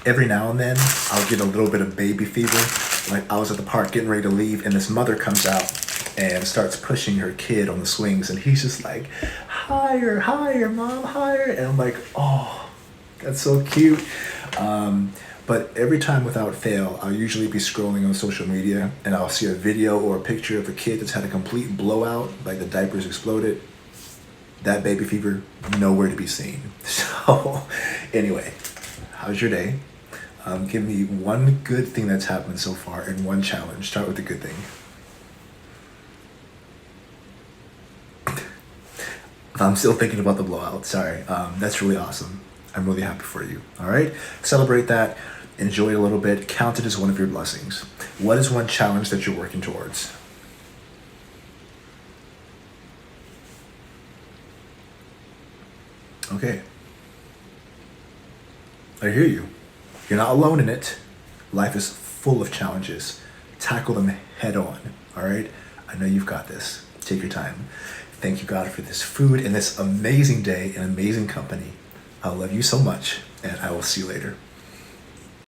every now and then I'll get a little bit of baby fever. Like I was at the park getting ready to leave, and this mother comes out and starts pushing her kid on the swings, and he's just like, higher, higher, mom, higher. And I'm like, oh, that's so cute. But every time without fail, I'll usually be scrolling on social media and I'll see a video or a picture of a kid that's had a complete blowout, like the diapers exploded. That baby fever, nowhere to be seen. So anyway, how's your day? Give me one good thing that's happened so far and one challenge. Start with the good thing. I'm still thinking about the blowout. Sorry. That's really awesome. I'm really happy for you. All right. Celebrate that. Enjoy it a little bit. Count it as one of your blessings. What is one challenge that you're working towards? Okay. I hear you. You're not alone in it. Life is full of challenges. Tackle them head on. All right. I know you've got this. Take your time. Thank you, God, for this food and this amazing day and amazing company. I love you so much, and I will see you later.